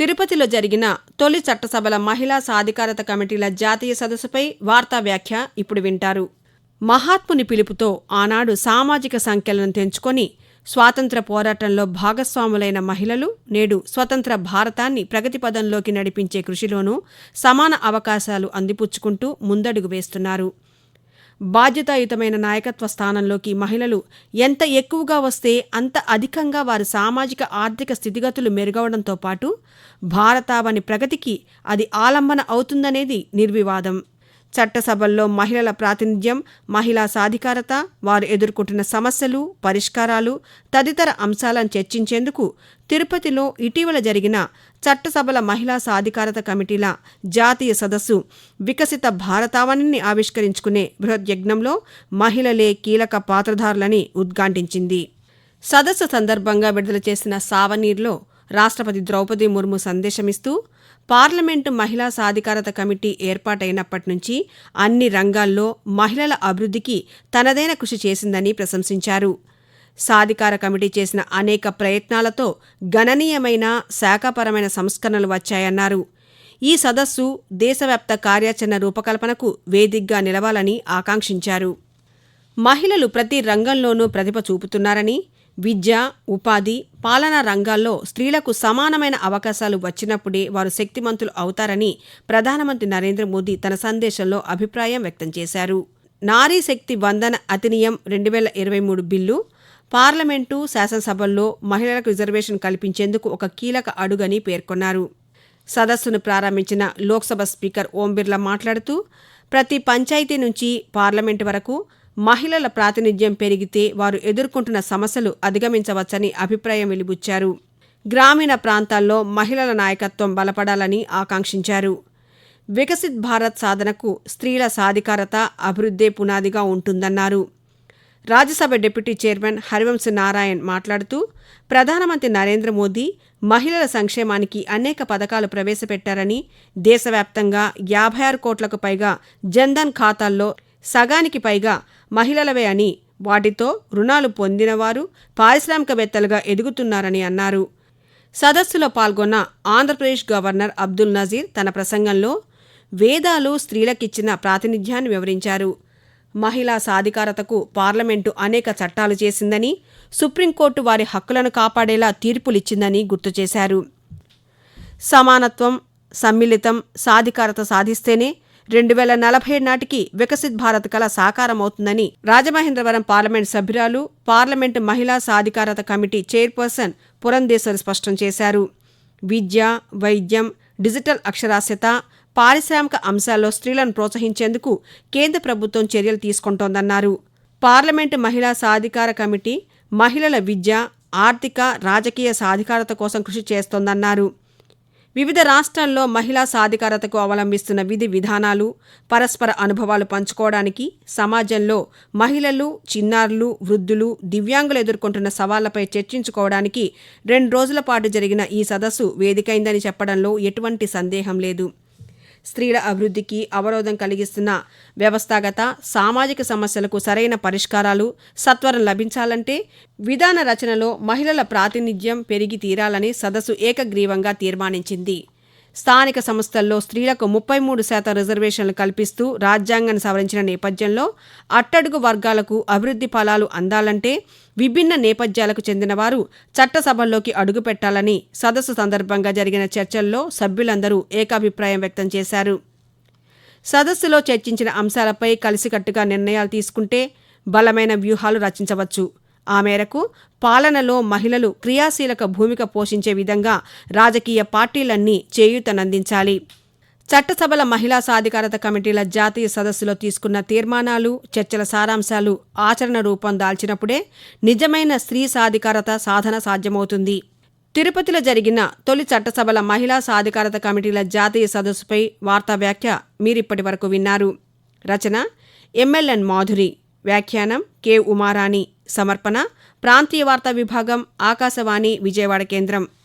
తిరుపతిలో జరిగిన తొలి చట్టసభల మహిళా సాధికారత కమిటీల జాతీయ సదస్సుపై వార్తా వ్యాఖ్య ఇప్పుడు వింటారు. మహాత్ముని పిలుపుతో ఆనాడు సామాజిక సంఖ్యలను తెంచుకొని స్వాతంత్ర్య పోరాటంలో భాగస్వాములైన మహిళలు నేడు స్వతంత్ర భారతాన్ని ప్రగతిపథంలోకి నడిపించే కృషిలోనూ సమాన అవకాశాలు అందిపుచ్చుకుంటూ ముందడుగు వేస్తున్నారు. బాధ్యతాయుతమైన నాయకత్వ స్థానంలోకి మహిళలు ఎంత ఎక్కువగా వస్తే అంత అధికంగా వారి సామాజిక ఆర్థిక స్థితిగతులు మెరుగవడంతో పాటు భారతావని ప్రగతికి అది ఆలంబన అవుతుందనేది నిర్వివాదం. చట్టసభల్లో మహిళల ప్రాతినిధ్యం, మహిళా సాధికారత, వారు ఎదుర్కొంటున్న సమస్యలు, పరిష్కారాలు తదితర అంశాలను చర్చించేందుకు తిరుపతిలో ఇటీవల జరిగిన చట్టసభల మహిళా సాధికారత కమిటీల జాతీయ సదస్సు వికసిత భారతావనిని ఆవిష్కరించుకునే బృహద్యజ్ఞంలో మహిళలే కీలక పాత్రధారులని ఉద్ఘాటించింది. సదస్సు సందర్భంగా విడుదల చేసిన సావనీర్లో రాష్ట్రపతి ద్రౌపది ముర్ము సందేశమిస్తూ పార్లమెంటు మహిళా సాధికారత కమిటీ ఏర్పాటైనప్పటి నుంచి అన్ని రంగాల్లో మహిళల అభివృద్ధికి తనదైన కృషి చేసిందని ప్రశంసించారు. సాధికార కమిటీ చేసిన అనేక ప్రయత్నాలతో గణనీయమైన శాఖాపరమైన సంస్కరణలు వచ్చాయన్నారు. ఈ సదస్సు దేశవ్యాప్త కార్యాచరణ రూపకల్పనకు వేదికగా నిలవాలని ఆకాంక్షించారు. మహిళలు ప్రతి రంగంలోనూ ప్రతిభ చూపుతున్నారని, విద్య, ఉపాధి, పాలనా రంగాల్లో స్త్రీలకు సమానమైన అవకాశాలు వచ్చినప్పుడే వారు శక్తిమంతులు అవుతారని ప్రధానమంత్రి నరేంద్ర మోదీ తన సందేశంలో అభిప్రాయం వ్యక్తం చేశారు. నారీ శక్తి వందన అధినియం 2023 బిల్లు పార్లమెంటు, శాసనసభల్లో మహిళలకు రిజర్వేషన్ కల్పించేందుకు ఒక కీలక అడుగని పేర్కొన్నారు. సదస్సును ప్రారంభించిన లోక్సభ స్పీకర్ ఓం బిర్లా మాట్లాడుతూ ప్రతి పంచాయతీ నుంచి పార్లమెంటు వరకు మహిళల ప్రాతినిధ్యం పెరిగితే వారు ఎదుర్కొంటున్న సమస్యలు అధిగమించవచ్చని అభిప్రాయం వెలిబుచ్చారు. గ్రామీణ ప్రాంతాల్లో మహిళల నాయకత్వం బలపడాలని ఆకాంక్షించారు. వికసిత్ భారత్ సాధనకు స్త్రీల సాధికారత, అభివృద్ధే పునాదిగా ఉంటుందన్నారు. రాజ్యసభ డిప్యూటీ చైర్మన్ హరివంశ్ నారాయణ్ మాట్లాడుతూ ప్రధానమంత్రి నరేంద్ర మోదీ మహిళల సంక్షేమానికి అనేక పథకాలు ప్రవేశపెట్టారని, దేశవ్యాప్తంగా 56 కోట్లకు పైగా జన్ధన్ ఖాతాల్లో సగానికి పైగా మహిళలవే అని, వాటితో రుణాలు పొందినవారు పారిశ్రామికవేత్తలుగా ఎదుగుతున్నారని అన్నారు. సదస్సులో పాల్గొన్న ఆంధ్రప్రదేశ్ గవర్నర్ అబ్దుల్ నజీర్ తన ప్రసంగంలో వేదాలు స్త్రీలకిచ్చిన ప్రాతినిధ్యాన్ని వివరించారు. మహిళా సాధికారతకు పార్లమెంటు అనేక చట్టాలు చేసిందని, సుప్రీంకోర్టు వారి హక్కులను కాపాడేలా తీర్పులిచ్చిందని గుర్తు చేశారు. సమానత్వం, సమ్మిళితం, సాధికారత సాధిస్తేనే 2047 నాటికి వికసిత్ భారత్ కల సాకారమవుతుందని రాజమహేంద్రవరం పార్లమెంట్ సభ్యురాలు, పార్లమెంటు మహిళా సాధికారత కమిటీ చైర్పర్సన్ పురంధేశ్వరి స్పష్టం చేశారు. విద్య, వైద్యం, డిజిటల్ అక్షరాస్యత, పారిశ్రామిక అంశాల్లో స్త్రీలను ప్రోత్సహించేందుకు కేంద్ర ప్రభుత్వం చర్యలు తీసుకుంటోందన్నారు. పార్లమెంటు మహిళా సాధికార కమిటీ మహిళల విద్య, ఆర్థిక, రాజకీయ సాధికారత కోసం కృషి చేస్తోందన్నారు. వివిధ రాష్ట్రాల్లో మహిళా సాధికారతకు అవలంబిస్తున్న విధి విధానాలు, పరస్పర అనుభవాలు పంచుకోవడానికి, సమాజంలో మహిళలు, చిన్నారులు, వృద్ధులు, దివ్యాంగులు ఎదుర్కొంటున్న సవాళ్లపై చర్చించుకోవడానికి 2 రోజుల పాటు జరిగిన ఈ సదస్సు వేదికైందని చెప్పడంలో ఎటువంటి సందేహం లేదు. స్త్రీల అభివృద్ధికి అవరోధం కలిగిస్తున్న వ్యవస్థాగత, సామాజిక సమస్యలకు సరైన పరిష్కారాలు సత్వరం లభించాలంటే విధాన రచనలో మహిళల ప్రాతినిధ్యం పెరిగి తీరాలని సదస్సు ఏకగ్రీవంగా తీర్మానించింది. స్థానిక సంస్థల్లో స్త్రీలకు 33% రిజర్వేషన్లు కల్పిస్తూ రాజ్యాంగాన్ని సవరించిన నేపథ్యంలో అట్టడుగు వర్గాలకు అభివృద్ధి ఫలాలు అందాలంటే విభిన్న నేపథ్యాలకు చెందినవారు చట్టసభల్లోకి అడుగుపెట్టాలని సదస్సు సందర్భంగా జరిగిన చర్చల్లో సభ్యులందరూ ఏకాభిప్రాయం వ్యక్తం చేశారు. సదస్సులో చర్చించిన అంశాలపై కలిసికట్టుగా నిర్ణయాలు తీసుకుంటే బలమైన వ్యూహాలు రచించవచ్చు. ఆ మేరకు పాలనలో మహిళలు క్రియాశీలక భూమిక పోషించే విధంగా రాజకీయ పార్టీలన్నీ చేయూతనందించాలి. చట్టసభల మహిళా సాధికారత కమిటీల జాతీయ సదస్సులో తీసుకున్న తీర్మానాలు, చర్చల సారాంశాలు ఆచరణ రూపం దాల్చినప్పుడే నిజమైన స్త్రీ సాధికారత సాధన సాధ్యమవుతుంది. తిరుపతిలో జరిగిన తొలి చట్టసభల మహిళా సాధికారత కమిటీల జాతీయ సదస్సుపై వార్తా వ్యాఖ్య మీరిప్పటి వరకు విన్నారు. రచన MLN మాధురి, వ్యాఖ్యానం కె ఉమారాణి, సమర్పణ ప్రాంతీయ వార్తా విభాగం, ఆకాశవాణి విజయవాడ కేంద్రం.